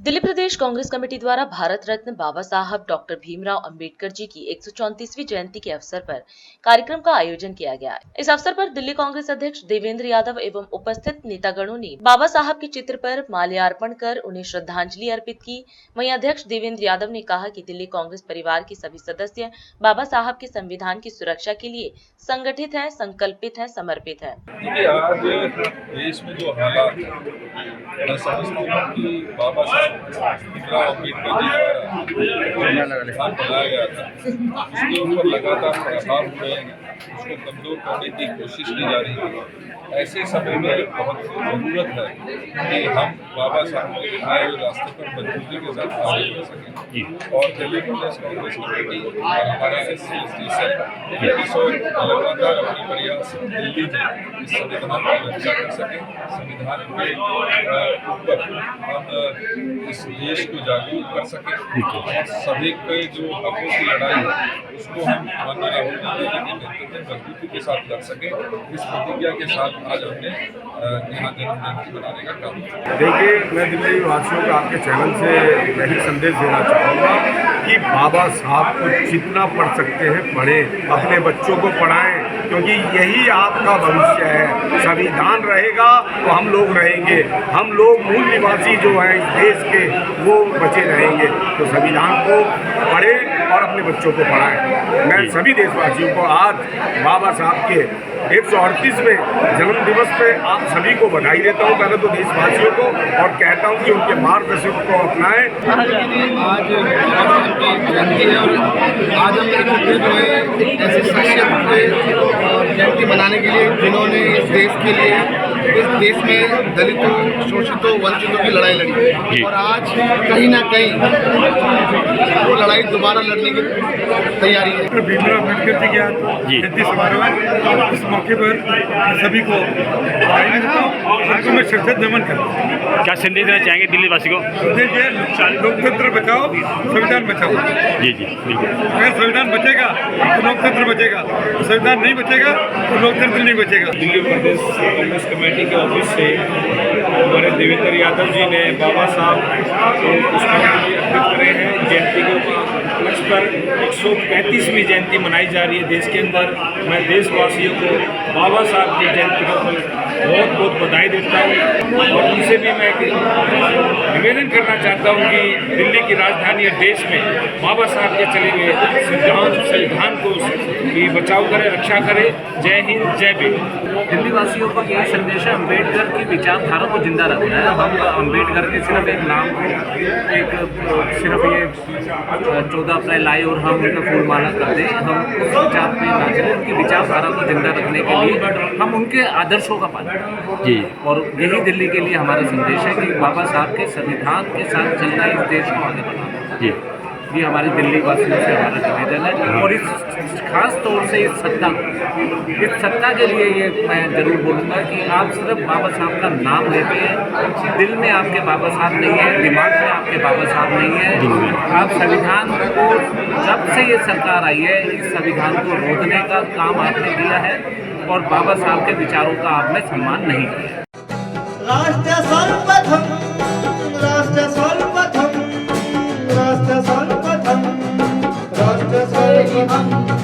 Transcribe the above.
दिल्ली प्रदेश Congress committee द्वारा भारत रत्न बाबा साहब doctor Bhimrao Ambedkar ji की 134वीं जयंती के अवसर पर कार्यक्रम का आयोजन किया गया। इस अवसर पर दिल्ली कांग्रेस अध्यक्ष देवेंद्र यादव एवं उपस्थित नेतागणों ने बाबा साहब के चित्र पर माल्यार्पण कर उन्हें श्रद्धांजलि अर्पित की। वहीं अध्यक्ष देवेंद्र यादव ने कहा कि दिल्ली कांग्रेस परिवार के सभी सदस्य बाबा साहब के संविधान की सुरक्षा के लिए संगठित है, संकल्पित है, समर्पित है। आज देश में जो हालात मैं समझता हूँ कि बाबा साहब भीमराव अम्बेडकर जी द्वारा संविधान बनाया गया था, उसके ऊपर लगातार प्रहार हुए हैं, उसको कमजोर करने की कोशिश की जा रही है। ऐसे समय में बहुत जरूरत है कि हम बाबा साहब के दिखाए हुए रास्ते पर मजबूती के साथ आगे बढ़ सकें। और दिल्ली प्रदेश कांग्रेस कमेटी और हमारा SC/ST सेल लगातार अपने प्रयास दिल्ली में इस संविधान की रक्षा कर सकें, संविधान के ऊपर हम इस देश को जागरूक कर सकें और सभी के जो हकों की लड़ाई है उसको हम माननीय राहुल गांधी जी के नेतृत्व में मजबूती के साथ कर सकें। इस प्रतिज्ञा के साथ आज हमने यहाँ जन्म जयंती मनाने का काम किया। देखिए, मैं दिल्ली वासियों को आपके चैनल से यही संदेश देना चाहूँगा कि बाबा साहब को जितना पढ़ सकते हैं पढ़ें, अपने बच्चों को पढ़ाएं, क्योंकि यही आपका भविष्य है। संविधान रहेगा तो हम लोग रहेंगे, हम लोग मूल निवासी जो हैं इस देश के वो बचे रहेंगे। तो संविधान को पढ़ें और अपने बच्चों को पढ़ाएं। मैं सभी देशवासियों को आज बाबा साहब के 138वें जन्म दिवस पे आप सभी को बधाई देता हूँ, पहले तो देशवासियों को, और कहता हूँ कि उनके मार्गदर्शन को अपनाएं। आज जयंती है और आज हम एकत्रित हुए ऐसे शख्सियत जयंती मनाने के लिए जिन्होंने इस देश के लिए, इस देश में दलितों, शोषितों, वंचितों की लड़ाई लड़ी और आज कहीं ना कहीं वो लड़ाई दोबारा लड़ने की तैयारी है। भीमराव अम्बेडकर जी की जयंती समारोह है, इस मौके पर सभी को बधाई देता हूँ, उनको मैं श्रद्धा नमन करता हूँ। क्या संदेश देना चाहेंगे दिल्ली वासी को? संदेश है, लोकतंत्र बचाओ, संविधान बचाओ। जी बिल्कुल। अगर संविधान बचेगा तो लोकतंत्र बचेगा, संविधान नहीं बचेगा तो लोकतंत्र नहीं बचेगा। दिल्ली प्रदेश कांग्रेस कमेटी के ऑफिस से हमारे देवेंद्र यादव जी ने बाबा साहब को पुष्पांजलि अर्पित करे हैं। जयंती के उपलक्ष्य पर 135वीं जयंती मनाई जा रही है देश के अंदर। मैं देशवासियों को बाबा साहब की जयंती का बहुत बहुत बधाई देता हूँ और उनसे भी मैं निवेदन करना चाहता हूँ कि दिल्ली की राजधानी और देश में बाबा साहब के चले हुए संविधान को भी बचाव करें, रक्षा करें। जय हिंद, जय भीम। दिल्ली वासियों को यही संदेश है, अम्बेडकर की विचारधारा को जिंदा रखना है। हम अम्बेडकर के सिर्फ एक नाम को सिर्फ ये 14 अप्रैल आए और हम उनका फूलमाला कर दें, हम उस विचार पे ना चलें। उनकी विचारधारा को जिंदा रखने के लिए हम उनके आदर्शों का पालन जी, और यही दिल्ली के लिए हमारा संदेश है कि बाबा साहब के संविधान के साथ चलना, इस देश को आगे बढ़ाना जी। ये हमारे दिल्ली वासियों से हमारा निवेदन है। और इस खास तौर से इस सत्ता के लिए ये मैं ज़रूर बोलूँगा कि आप सिर्फ बाबा साहब का नाम लेते हैं, दिल में आपके बाबा साहब नहीं है, दिमाग में आपके बाबा साहब नहीं है। आप संविधान को, जब से ये सरकार आई है, इस संविधान को रोकने का काम आपने किया है और बाबा साहब के विचारों का आपने सम्मान नहीं किया। राष्ट्र सर्वप्रथम, राष्ट्र सर्वप्रथम, राष्ट्र सर्वप्रथम, राष्ट्र सर्वप्रथम।